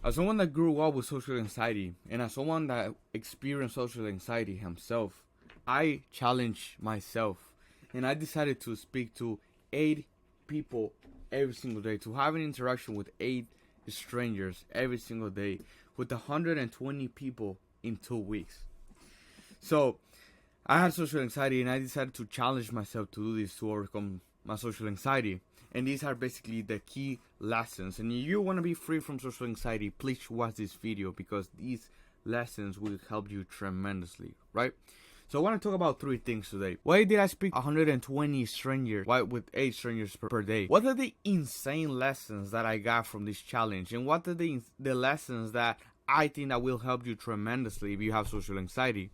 As someone that grew up with social anxiety and as someone that experienced social anxiety himself, I challenged myself and I decided to speak to 8 people every single day, to have an interaction with 8 strangers every single day, with 120 people in 2 weeks. So I had social anxiety and I decided to challenge myself to do this to overcome my social anxiety. And these are basically the key lessons. And if you want to be free from social anxiety, please watch this video because these lessons will help you tremendously, right? So I want to talk about 3 things today. Why did I speak 120 strangers? Why with 8 strangers per day? What are the insane lessons that I got from this challenge? And what are the lessons that I think that will help you tremendously if you have social anxiety?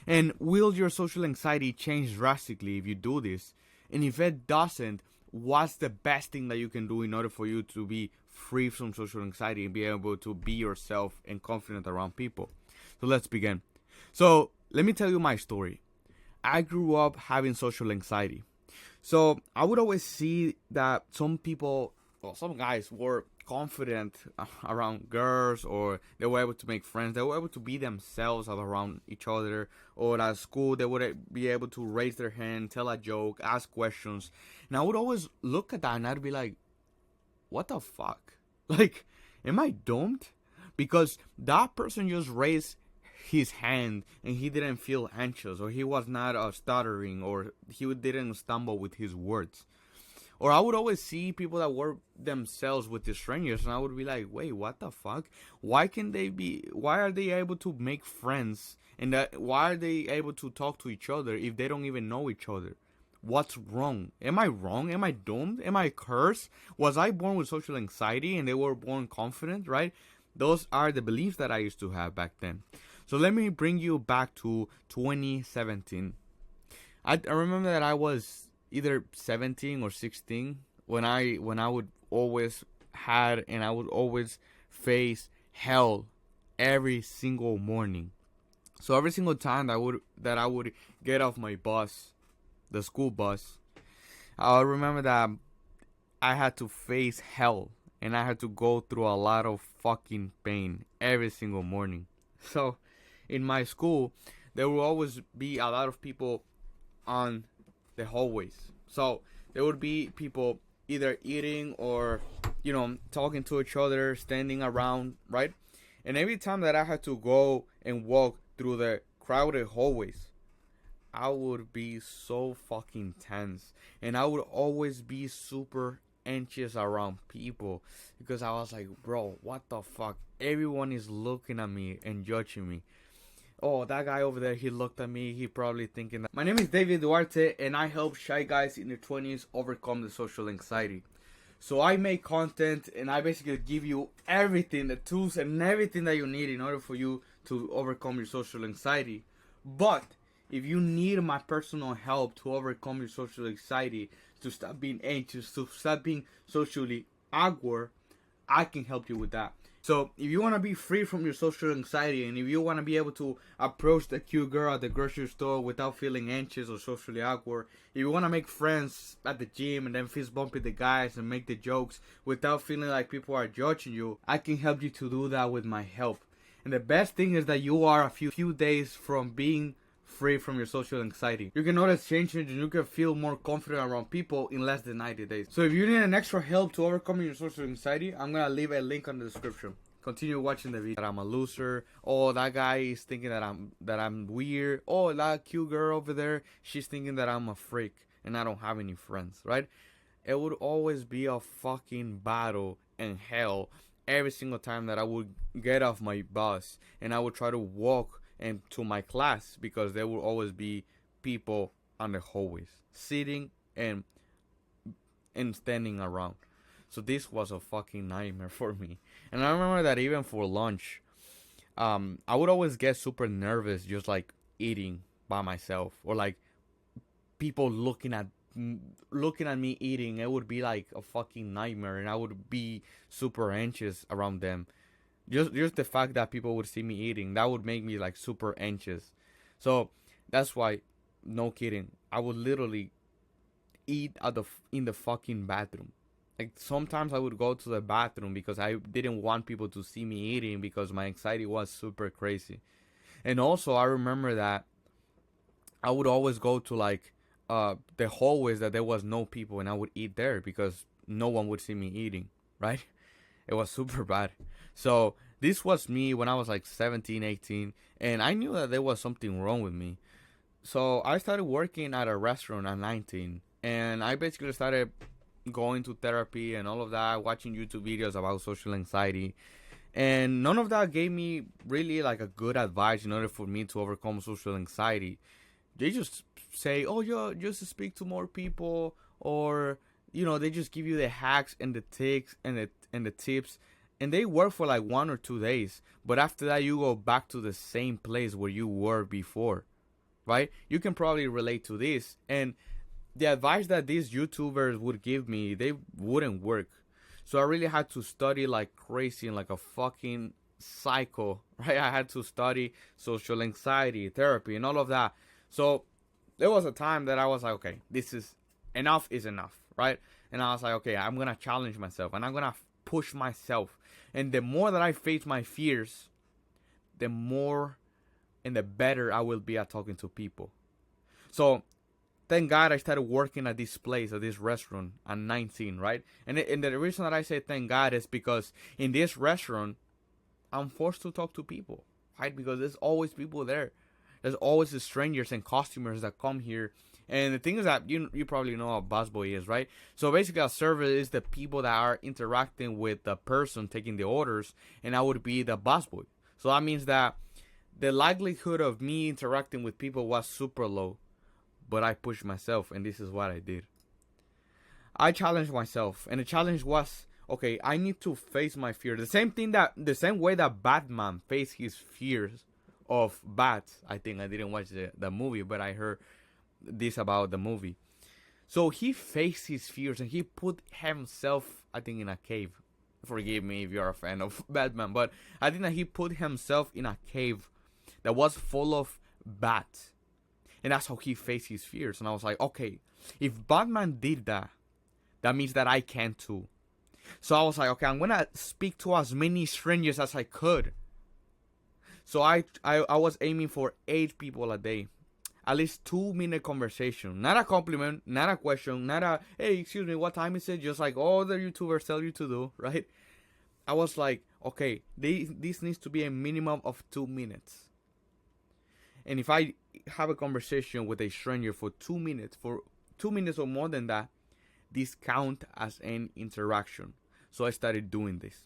And will your social anxiety change drastically if you do this? And if it doesn't, what's the best thing that you can do in order for you to be free from social anxiety and be able to be yourself and confident around people? So let's begin. So let me tell you my story. I grew up having social anxiety. So I would always see that some people, well, some guys were confident around girls, or they were able to make friends. They were able to be themselves around each other, or at school they would be able to raise their hand, tell a joke, ask questions. And I would always look at that and I'd be like, what the fuck? Like, am I doomed? Because that person just raised his hand and he didn't feel anxious, or he was not stuttering, or he didn't stumble with his words. Or I would always see people that were themselves with the strangers, and I would be like, wait, what the fuck? Why are they able to make friends? And why are they able to talk to each other if they don't even know each other? What's wrong? Am I wrong? Am I doomed? Am I cursed? Was I born with social anxiety and they were born confident, right? Those are the beliefs that I used to have back then. So let me bring you back to 2017. I remember that I was either 17 or 16 when I would always I would always face hell every single morning. So every single time that I would get off my bus, the school bus, I remember that I had to face hell and I had to go through a lot of fucking pain every single morning. So in my school, there will always be a lot of people on the hallways. So there would be people either eating or, talking to each other, standing around, right? And every time that I had to go and walk through the crowded hallways, I would be so fucking tense. And I would always be super anxious around people because I was like, bro, what the fuck? Everyone is looking at me and judging me. Oh, that guy over there, he looked at me. He probably thinking that. My name is David Duarte, and I help shy guys in their 20s overcome the social anxiety. So I make content, and I basically give you everything, the tools and everything that you need in order for you to overcome your social anxiety. But if you need my personal help to overcome your social anxiety, to stop being anxious, to stop being socially awkward, I can help you with that. So if you want to be free from your social anxiety, and if you want to be able to approach the cute girl at the grocery store without feeling anxious or socially awkward, if you want to make friends at the gym and then fist bump with the guys and make the jokes without feeling like people are judging you, I can help you to do that with my help. And the best thing is that you are a few days from being free from your social anxiety. You can notice changes and you can feel more confident around people in less than 90 days. So if you need an extra help to overcome your social anxiety, I'm gonna leave a link on the description. Continue watching the video. That I'm a loser. Oh, that guy is thinking that I'm weird. Oh, that cute girl over there, she's thinking that I'm a freak and I don't have any friends, right? It would always be a fucking battle and hell every single time that I would get off my bus and I would try to walk and to my class, because there will always be people on the hallways sitting and standing around. So this was a fucking nightmare for me. And I remember that even for lunch, I would always get super nervous just like eating by myself, or like people looking at me eating. It would be like a fucking nightmare, and I would be super anxious around them. Just the fact that people would see me eating, that would make me like super anxious. So that's why, no kidding, I would literally eat in the fucking bathroom. Like sometimes I would go to the bathroom because I didn't want people to see me eating because my anxiety was super crazy. And also I remember that I would always go to like the hallways that there was no people, and I would eat there because no one would see me eating, right? It was super bad. So this was me when I was like 17, 18, and I knew that there was something wrong with me. So I started working at a restaurant at 19, and I basically started going to therapy and all of that, watching YouTube videos about social anxiety. And none of that gave me really like a good advice in order for me to overcome social anxiety. They just say, "Oh, yeah, just speak to more people," or they just give you the hacks and the tips and the tips, and they work for like 1 or 2 days. But after that, you go back to the same place where you were before, right? You can probably relate to this, and the advice that these YouTubers would give me, they wouldn't work. So I really had to study like crazy and like a fucking psycho, right? I had to study social anxiety, therapy, and all of that. So there was a time that I was like, okay, this is enough, right? And I was like, okay, I'm gonna challenge myself and I'm gonna push myself. And the more that I face my fears, the more and the better I will be at talking to people. So thank God I started working at this place, at this restaurant at 19, right? And the reason that I say thank God is because in this restaurant, I'm forced to talk to people, right? Because there's always people there. There's always the strangers and customers that come here. And the thing is that you probably know what busboy is, right? So basically, a server is the people that are interacting with the person taking the orders, and I would be the busboy. So that means that the likelihood of me interacting with people was super low, but I pushed myself, and this is what I did. I challenged myself, and the challenge was, okay, I need to face my fear. The same way that Batman faced his fears of bats. I think I didn't watch the movie, but I heard this about the movie. So he faced his fears and he put himself, I think, in a cave. Forgive me if you're a fan of Batman, but I think that he put himself in a cave that was full of bats. And that's how he faced his fears. And I was like, okay, if Batman did that, that means that I can too. So I was like, okay, I'm gonna speak to as many strangers as I could. So I was aiming for 8 people a day. At least 2 minute conversation. Not a compliment, not a question, not a, hey, excuse me, what time is it? Just like all the YouTubers tell you to do, right? I was like, okay, this needs to be a minimum of 2 minutes. And if I have a conversation with a stranger for 2 minutes, or more than that, this count as an interaction. So I started doing this.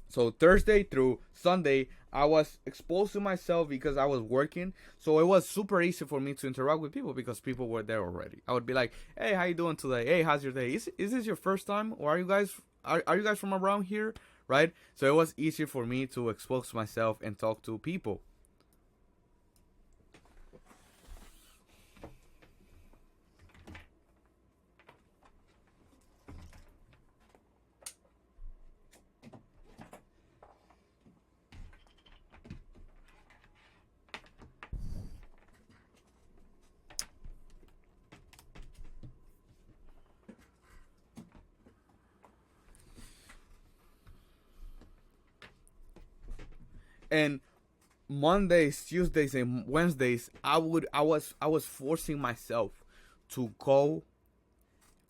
So Thursday through Sunday, I was exposed to myself because I was working. So it was super easy for me to interact with people because people were there already. I would be like, "Hey, how you doing today? Hey, how's your day? Is this your first time, or are you guys from around here?" Right? So it was easier for me to expose myself and talk to people. And Mondays, Tuesdays, and Wednesdays, I was forcing myself to go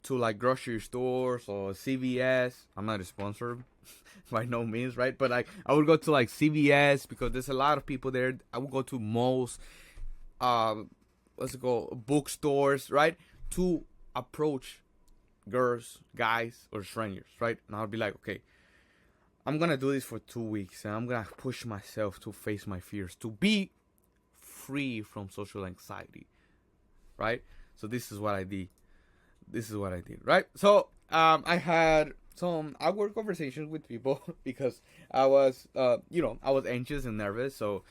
to like grocery stores or CVS. I'm not a sponsor by no means, right? But like I would go to like CVS because there's a lot of people there. I would go to malls, uh, what's it called, bookstores, right? To approach girls, guys, or strangers, right? And I'll be like, okay, I'm gonna do this for 2 weeks, and I'm gonna push myself to face my fears, to be free from social anxiety, right? So this is what I did. This is what I did, right? So I had some awkward conversations with people because I was, I was anxious and nervous. So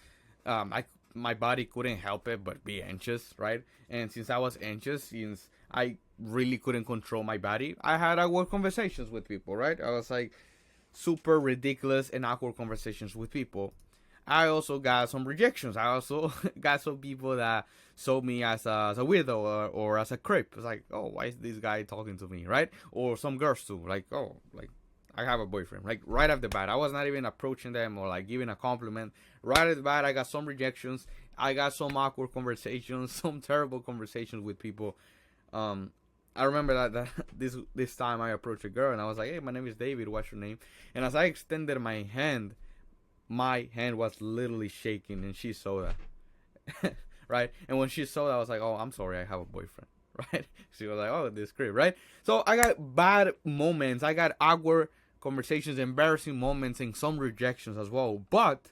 my body couldn't help it but be anxious, right? And since I was anxious, since I really couldn't control my body, I had awkward conversations with people, right? I was like super ridiculous and awkward conversations with people. I also got some rejections. I also got some people that saw me as a weirdo or as a creep. It's like, oh, why is this guy talking to me, right? Or some girls too, like, oh, like I have a boyfriend. Like right off the bat, I was not even approaching them or like giving a compliment. Right off the bat, I got some rejections. I got some awkward conversations, some terrible conversations with people. I remember that this time I approached a girl and I was like, hey, my name is David. What's your name? And as I extended my hand was literally shaking, and she saw that. Right? And when she saw that, I was like, oh, I'm sorry, I have a boyfriend. Right? She was like, oh, this creep, right? So I got bad moments. I got awkward conversations, embarrassing moments, and some rejections as well. But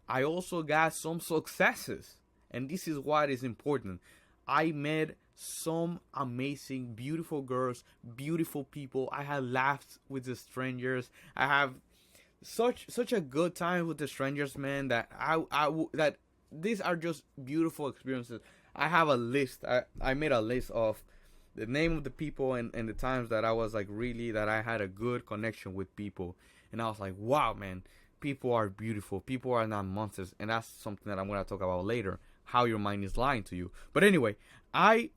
I also got some successes. And this is what is important. I met some amazing, beautiful girls, beautiful people. I had laughs with the strangers. I have such a good time with the strangers, man, that that these are just beautiful experiences. I have a list. I made a list of the name of the people and the times that I was like really that I had a good connection with people. And I was like, wow, man, people are beautiful. People are not monsters. And that's something that I'm going to talk about later, how your mind is lying to you. But anyway, I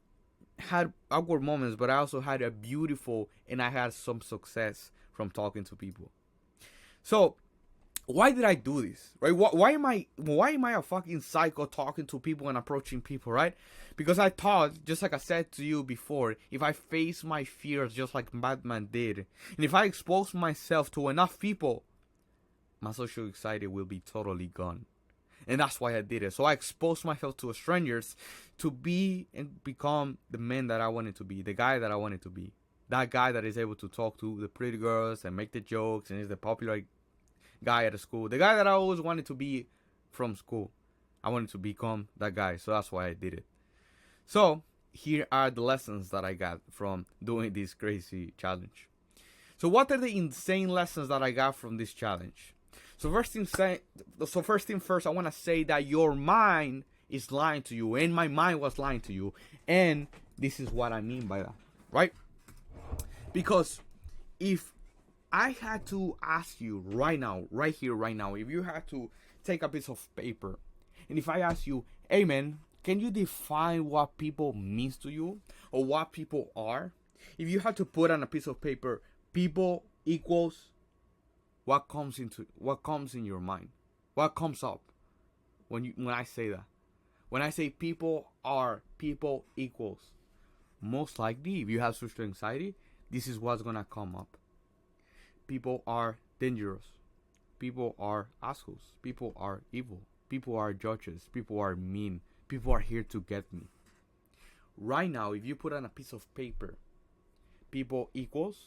had awkward moments, but I also had a beautiful, and I had some success from talking to people. So why did I do this, right? Why am I a fucking psycho talking to people and approaching people, right? Because I thought, just like I said to you before, if I face my fears just like Batman did, and if I expose myself to enough people, my social anxiety will be totally gone. And that's why I did it. So I exposed myself to strangers to be and become the man that I wanted to be, the guy that I wanted to be. That guy that is able to talk to the pretty girls and make the jokes and is the popular guy at the school. The guy that I always wanted to be from school. I wanted to become that guy. So that's why I did it. So here are the lessons that I got from doing this crazy challenge. So what are the insane lessons that I got from this challenge? So first thing first, I want to say that your mind is lying to you, and my mind was lying to you, and this is what I mean by that, right? Because if I had to ask you right now, right here, right now, if you had to take a piece of paper, and if I ask you, hey man, can you define what people means to you or what people are? If you had to put on a piece of paper, people equals what comes in your mind? What comes up when I say that? When I say people are, people equals, most likely if you have social anxiety, this is what's gonna come up. People are dangerous. People are assholes. People are evil. People are judges. People are mean. People are here to get me. Right now, if you put on a piece of paper, people equals,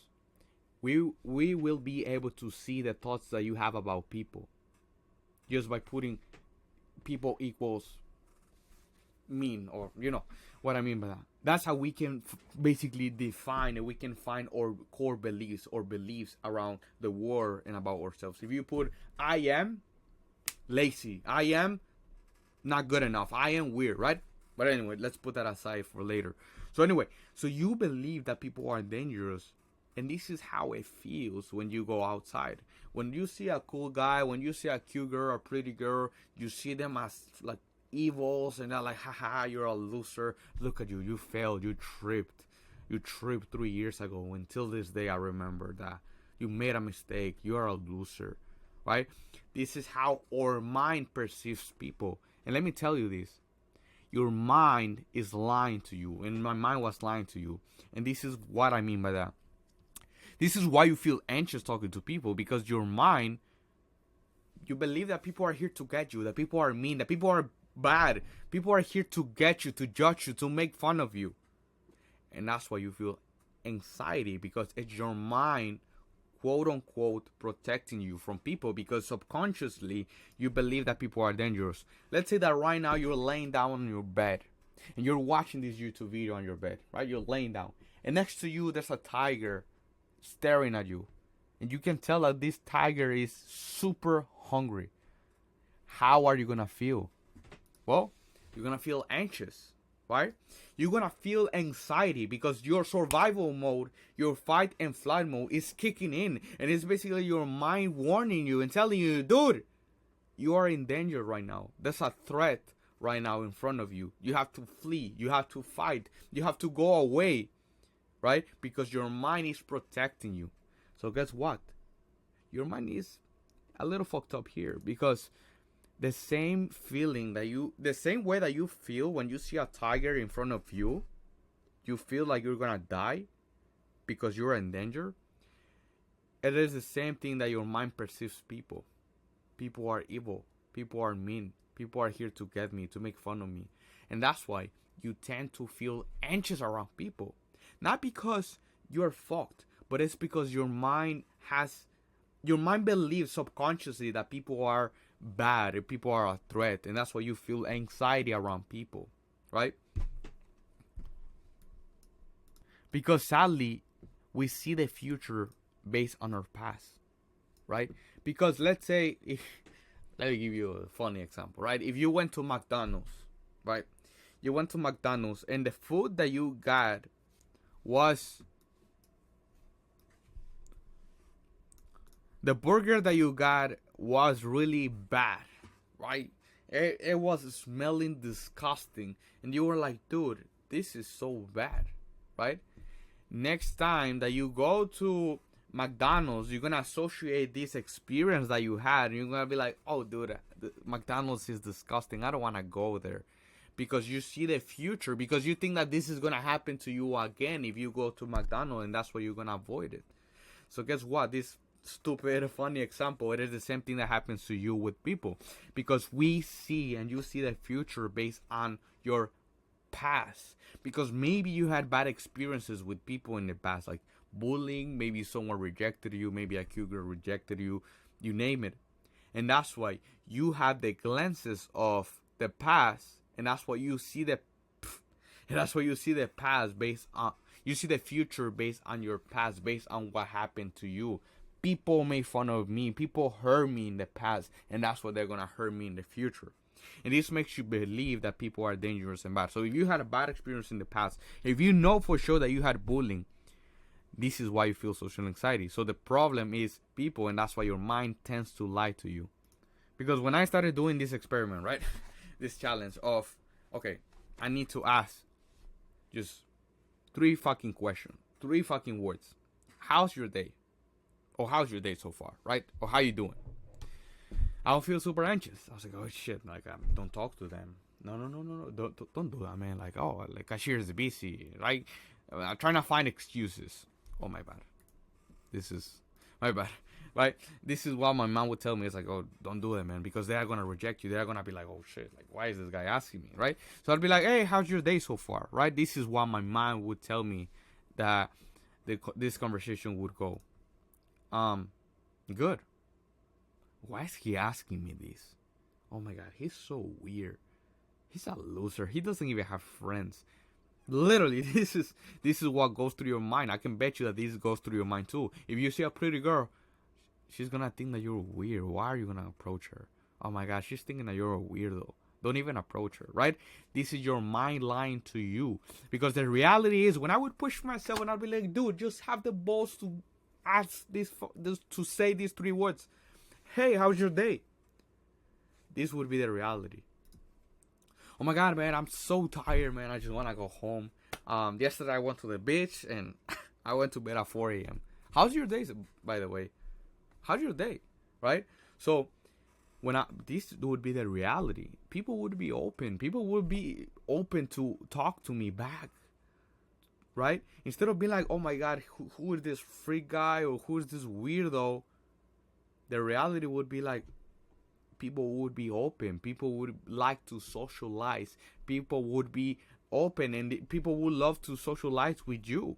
we will be able to see the thoughts that you have about people just by putting people equals mean, or you know what I mean by that. That's how we can basically define and we can find our core beliefs or beliefs around the world and about ourselves. If you put I am lazy, I am not good enough, I am weird, right? But anyway, let's put that aside for later. So anyway, so you believe that people are dangerous. And this is how it feels when you go outside. When you see a cool guy, when you see a cute girl, a pretty girl, you see them as like evils, and they're like, haha, you're a loser. Look at you, you failed, you tripped. You tripped 3 years ago. Until this day, I remember that. You made a mistake, you are a loser, right? This is how our mind perceives people. And let me tell you this. Your mind is lying to you, and my mind was lying to you. And this is what I mean by that. This is why you feel anxious talking to people, because your mind, you believe that people are here to get you, that people are mean, that people are bad. People are here to get you, to judge you, to make fun of you. And that's why you feel anxiety, because it's your mind, quote unquote, protecting you from people, because subconsciously you believe that people are dangerous. Let's say that right now you're laying down on your bed and you're watching this YouTube video on your bed, right? You're laying down, and next to you there's a tiger staring at you, and you can tell that this tiger is super hungry. How are you gonna feel? Well, you're gonna feel anxious, right? You're gonna feel anxiety because your survival mode, your fight and flight mode is kicking in, and it's basically your mind warning you and telling you, dude, you are in danger right now. There's a threat right now in front of you. You have to flee. You have to fight. You have to go away, right? Because your mind is protecting you. So guess what? Your mind is a little fucked up here, because the same feeling that the same way that you feel when you see a tiger in front of you, you feel like you're gonna die because you're in danger. It is the same thing that your mind perceives people. People are evil. People are mean. People are here to get me, to make fun of me. And that's why you tend to feel anxious around people. Not because you're fucked, but it's because your mind believes subconsciously that people are bad, or people are a threat, and that's why you feel anxiety around people, right? Because sadly, we see the future based on our past, right? Because let's say, let me give you a funny example, right? If you went to McDonald's, right? You went to McDonald's and the food that you got was, the burger that you got was really bad, right? It was smelling disgusting, and you were like, dude, this is so bad, right? Next time that you go to McDonald's, you're gonna associate this experience that you had, and you're gonna be like, oh dude, McDonald's is disgusting, I don't want to go there. Because you see the future, because you think that this is gonna happen to you again if you go to McDonald's, and that's why you're gonna avoid it. So guess what? This stupid funny example, it is the same thing that happens to you with people, because we see and you see the future based on your past. Because maybe you had bad experiences with people in the past, like bullying, maybe someone rejected you, maybe a cute girl rejected you, you name it. And that's why you have the glances of the past, and that's why you see the past based on, you see the future based on your past, based on what happened to you. People made fun of me, people hurt me in the past, and that's why they're gonna hurt me in the future. And this makes you believe that people are dangerous and bad. So if you had a bad experience in the past, if you know for sure that you had bullying, this is why you feel social anxiety. So the problem is people, and that's why your mind tends to lie to you. Because when I started doing this experiment, right, this challenge of, okay, I need to ask just 3 fucking questions, 3 fucking words. How's your day? Or how's your day so far, right? Or how you doing? I don't feel super anxious. I was like, oh shit, like, don't talk to them. No, don't do that, man. Like, oh, like, cashier is busy, right? I'm trying to find excuses. Oh, my bad. This is my bad, right? This is what my mom would tell me. It's like, oh, don't do that, man, because they are gonna reject you. They are gonna be like, oh shit, like, why is this guy asking me, right? So I'd be like, hey, how's your day so far, right? This is what my mind would tell me that this conversation would go. Good. Why is he asking me this? Oh my god, he's so weird. He's a loser. He doesn't even have friends. Literally, this is what goes through your mind. I can bet you that this goes through your mind too. If you see a pretty girl, she's gonna think that you're weird. Why are you gonna approach her? Oh my god, she's thinking that you're a weirdo. Don't even approach her, right? This is your mind lying to you. Because the reality is, when I would push myself and I'd be like, dude, just have the balls to ask this to say these 3 words. Hey, how's your day? This would be the reality. Oh my god, man, I'm so tired, man. I just want to go home. Yesterday I went to the beach and I went to bed at 4 a.m. How's your day, by the way? How's your day? Right? So, this would be the reality. People would be open. People would be open to talk to me back. Right? Instead of being like, oh my god, who is this freak guy, or who is this weirdo? The reality would be like, people would be open. People would like to socialize. People would be open, and people would love to socialize with you,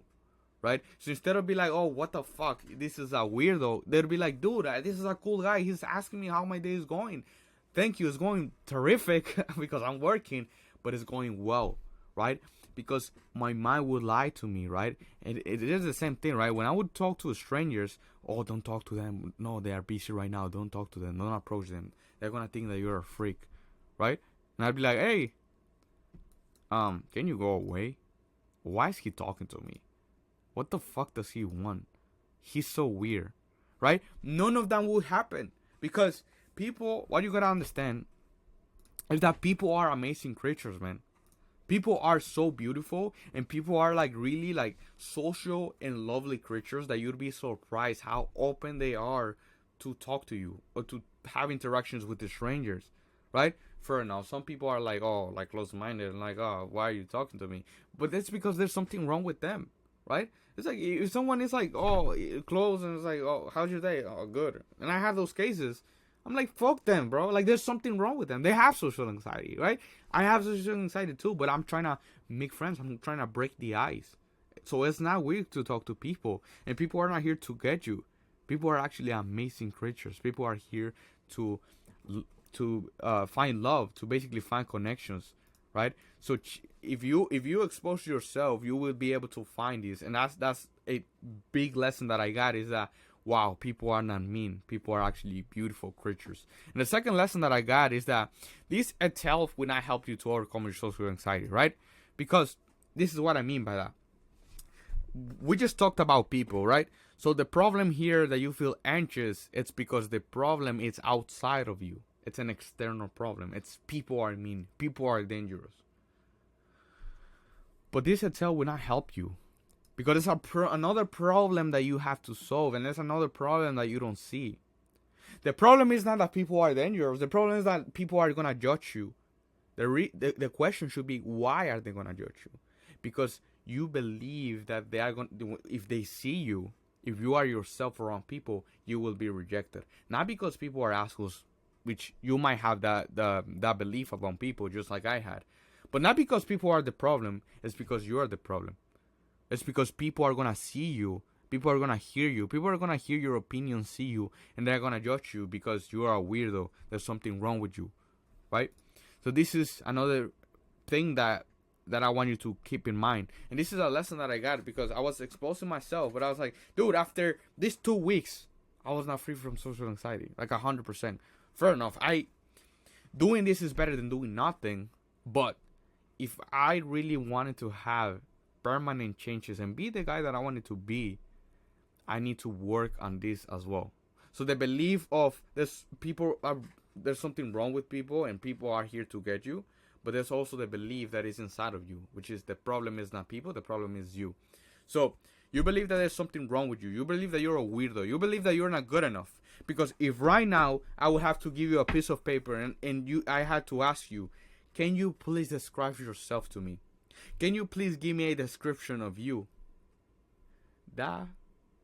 right? So instead of be like, oh, what the fuck, this is a weirdo, they'd be like, dude, this is a cool guy. He's asking me how my day is going. Thank you. It's going terrific because I'm working, but it's going well, right? Because my mind would lie to me, right? And it is the same thing, right? When I would talk to strangers, oh, don't talk to them. No, they are busy right now. Don't talk to them. Don't approach them. They're gonna think that you're a freak, right? And I'd be like, hey, can you go away? Why is he talking to me? What the fuck does he want? He's so weird, right? None of that would happen because people, what you gotta understand is that people are amazing creatures, man. People are so beautiful, and people are like really like social and lovely creatures that you'd be surprised how open they are to talk to you or to have interactions with the strangers, right? Fair enough. Some people are like, oh, like close-minded and like, oh, why are you talking to me? But that's because there's something wrong with them, right? It's like if someone is like, oh, close, and it's like, oh, how's your day? Oh, good. And I have those cases. I'm like, fuck them, bro. Like, there's something wrong with them. They have social anxiety, right? I have social anxiety too, but I'm trying to make friends. I'm trying to break the ice. So it's not weird to talk to people. And people are not here to get you. People are actually amazing creatures. People are here to find love, to basically find connections, right? So if you expose yourself, you will be able to find these. And that's a big lesson that I got, is that wow, people are not mean. People are actually beautiful creatures. And the second lesson that I got is that this itself will not help you to overcome your social anxiety, right? Because this is what I mean by that. We just talked about people, right? So the problem here that you feel anxious, it's because the problem is outside of you. It's an external problem. It's people are mean. People are dangerous. But this itself will not help you. Because it's another problem that you have to solve, and there's another problem that you don't see. The problem is not that people are dangerous. The problem is that people are gonna judge you. The question should be, why are they gonna judge you? Because you believe that they are going. If they see you, if you are yourself around people, you will be rejected. Not because people are assholes, which you might have that belief about people, just like I had, but not because people are the problem. It's because you are the problem. It's because people are gonna see you. People are gonna hear you. People are gonna hear your opinion, see you, and they're gonna judge you because you are a weirdo. There's something wrong with you, right? So this is another thing that I want you to keep in mind. And this is a lesson that I got because I was exposing myself, but I was like, dude, after these 2 weeks, I was not free from social anxiety, like 100%. Fair enough. Doing this is better than doing nothing, but if I really wanted to have permanent changes and be the guy that I wanted to be, I need to work on this as well. So the belief of there's something wrong with people and people are here to get you, but there's also the belief that is inside of you, which is the problem is not people, the problem is you. So you believe that there's something wrong with you. You believe that you're a weirdo. You believe that you're not good enough. Because if right now I would have to give you a piece of paper and I had to ask you, can you please describe yourself to me? Can you please give me a description of you? That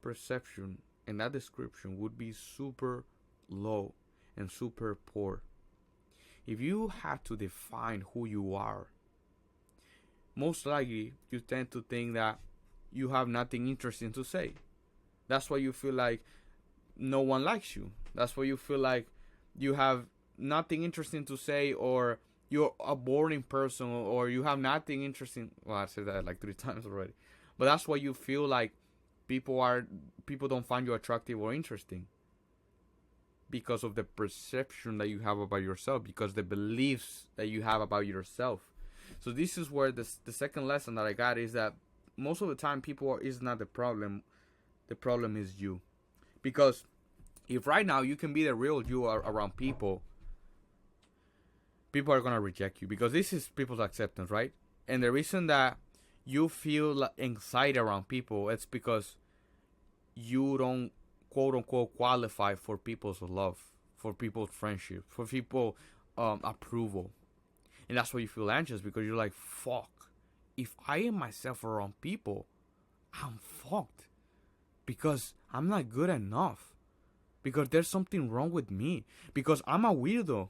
perception and that description would be super low and super poor. If you had to define who you are, most likely you tend to think that you have nothing interesting to say. That's why you feel like no one likes you. That's why you feel like you have nothing interesting to say, or you're a boring person, or you have nothing interesting. Well, I said that like 3 times already. But that's why you feel like people don't find you attractive or interesting. Because of the perception that you have about yourself, because the beliefs that you have about yourself. So this is where the second lesson that I got is that most of the time people is not the problem. The problem is you. Because if right now you can be the real you around people, people are going to reject you, because this is people's acceptance, right? And the reason that you feel anxiety around people, it's because you don't quote unquote qualify for people's love, for people's friendship, for people approval. And that's why you feel anxious, because you're like, fuck, if I am myself around people, I'm fucked, because I'm not good enough, because there's something wrong with me, because I'm a weirdo,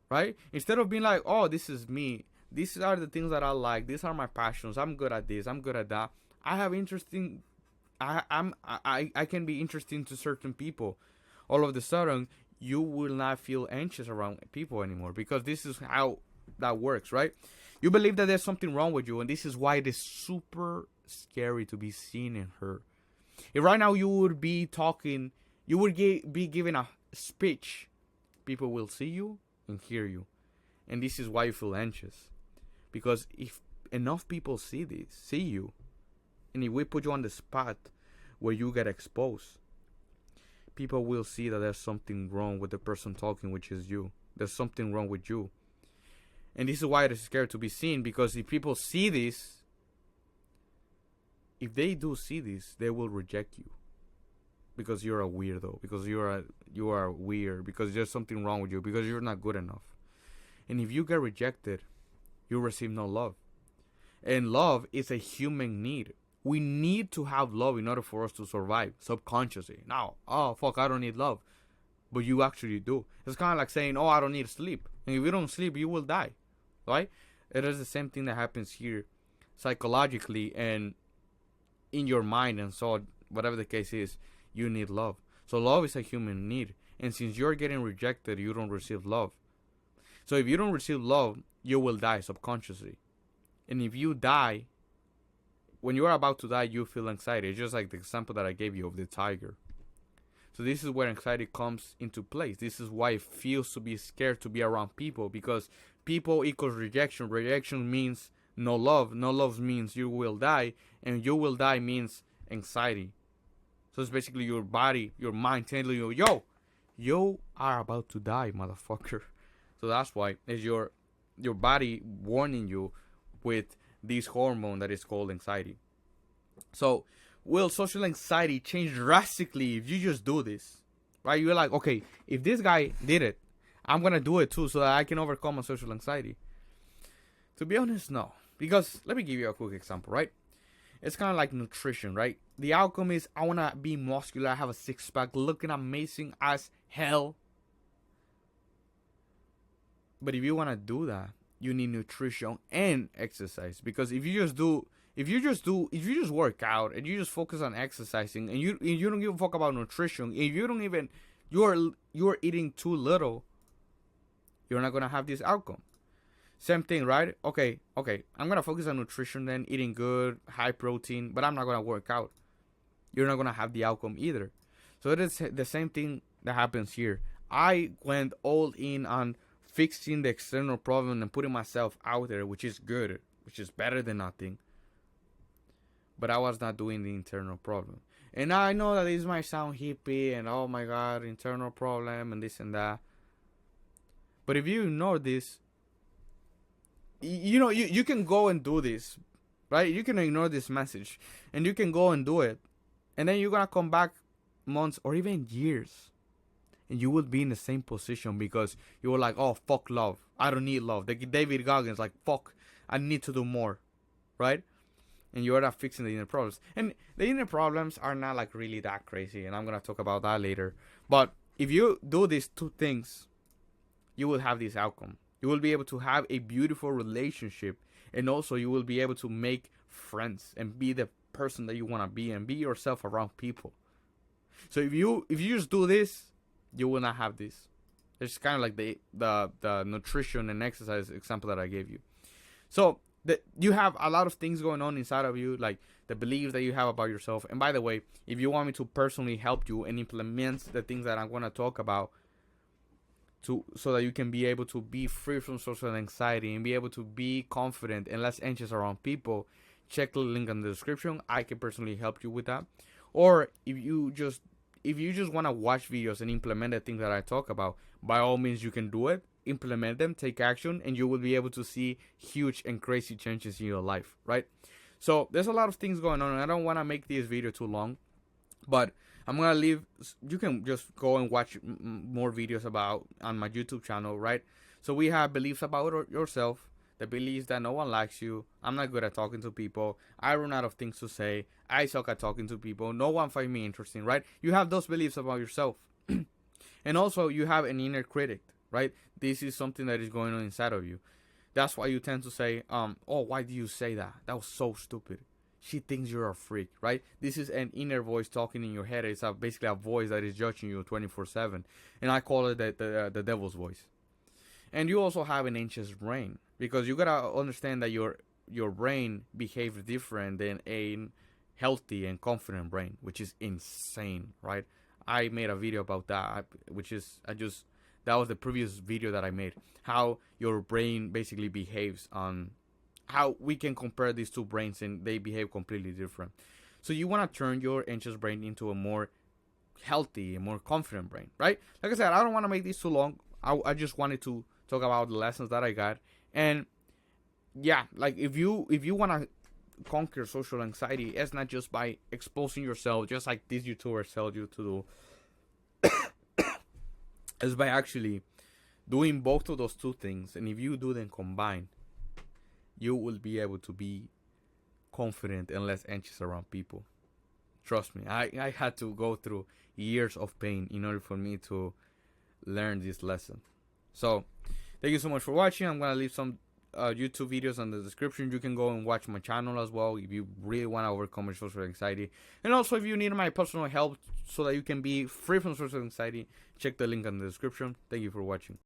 right? Instead of being like, oh, this is me, these are the things that I like, these are my passions, I'm good at this, I'm good at that, I have interesting, I can be interesting to certain people. All of a sudden, you will not feel anxious around people anymore, because this is how that works, right? You believe that there's something wrong with you, and this is why it is super scary to be seen and heard. If right now you would be talking, you would be giving a speech, people will see you and hear you. And this is why you feel anxious. Because if enough people see you, and if we put you on the spot where you get exposed, people will see that there's something wrong with the person talking, which is you. There's something wrong with you. And this is why it is scared to be seen, because if people see this, if they do see this, they will reject you. Because you're a weirdo, because you are weird, because there's something wrong with you, because you're not good enough. And if you get rejected, you receive no love. And love is a human need. We need to have love in order for us to survive subconsciously. Now, oh fuck, I don't need love. But you actually do. It's kind of like saying, oh, I don't need sleep. And if you don't sleep, you will die. Right? It is the same thing that happens here psychologically and in your mind. And so, whatever the case is, you need love. So love is a human need. And since you're getting rejected, you don't receive love. So if you don't receive love, you will die subconsciously. And if you die, when you are about to die, you feel anxiety. It's just like the example that I gave you of the tiger. So this is where anxiety comes into place. This is why it feels to be scared to be around people, because people equals rejection. Rejection means no love. No love means you will die, and you will die means anxiety. So it's basically your body, your mind telling you, yo, you are about to die, motherfucker. So that's why it's your body warning you with this hormone that is called anxiety. So will social anxiety change drastically if you just do this? Right? You're like, okay, if this guy did it, I'm going to do it too so that I can overcome my social anxiety. To be honest, no. Because let me give you a quick example, right? It's kind of like nutrition, right? The outcome is I want to be muscular, have a six-pack, looking amazing as hell. But if you want to do that, you need nutrition and exercise. Because if you just work out and you just focus on exercising and you don't give a fuck about nutrition, if you don't even you're eating too little, you're not gonna have this outcome. Same thing, right? Okay, I'm gonna focus on nutrition then, eating good, high protein, but I'm not gonna work out. You're not gonna have the outcome either. So it is the same thing that happens here. I went all in on fixing the external problem and putting myself out there, which is good, which is better than nothing. But I was not doing the internal problem. And I know that this might sound hippie and oh my god, internal problem and this and that. But if you ignore this, you can go and do this, right? You can ignore this message and you can go and do it. And then you're going to come back months or even years. And you will be in the same position because you were like, oh, fuck love. I don't need love. Like David Goggins, like, fuck, I need to do more, right? And you're not fixing the inner problems. And the inner problems are not like really that crazy. And I'm going to talk about that later. But if you do these two things, you will have this outcome. You will be able to have a beautiful relationship. And also you will be able to make friends and be the person that you want to be and be yourself around people. So if you just do this, you will not have this. It's kind of like the nutrition and exercise example that I gave you. So you have a lot of things going on inside of you, like the beliefs that you have about yourself. And by the way, if you want me to personally help you and implement the things that I'm going to talk about, so that you can be able to be free from social anxiety and be able to be confident and less anxious around people, check the link in the description. I can personally help you with that. Or if you just want to watch videos and implement the things that I talk about, by all means you can do it, implement them, take action, and you will be able to see huge and crazy changes in your life, right? So there's a lot of things going on, and I don't want to make this video too long, but I'm going to leave. You can just go and watch more videos about on my YouTube channel, right? So we have beliefs about yourself, the beliefs that no one likes you. I'm not good at talking to people. I run out of things to say. I suck at talking to people. No one finds me interesting, right? You have those beliefs about yourself. And also you have an inner critic, right? This is something that is going on inside of you. That's why you tend to say, oh, why do you say that? That was so stupid. She thinks you're a freak, right? This is an inner voice talking in your head. It's basically a voice that is judging you 24/7. And I call it the devil's voice. And you also have an anxious brain, because you gotta understand that your brain behaves different than a healthy and confident brain, which is insane, right? I made a video about that, that was the previous video that I made, how your brain basically behaves, on how we can compare these two brains and they behave completely different. So you want to turn your anxious brain into a more healthy, a more confident brain, right? Like I said, I don't want to make this too long. I just wanted to talk about the lessons that I got. And yeah, like if you want to conquer social anxiety, it's not just by exposing yourself, just like these YouTubers tell you to do. It's by actually doing both of those two things. And if you do them combined, you will be able to be confident and less anxious around people. Trust me, I had to go through years of pain in order for me to learn this lesson. So, thank you so much for watching. I'm going to leave some YouTube videos in the description. You can go and watch my channel as well if you really want to overcome your social anxiety. And also, if you need my personal help so that you can be free from social anxiety, check the link in the description. Thank you for watching.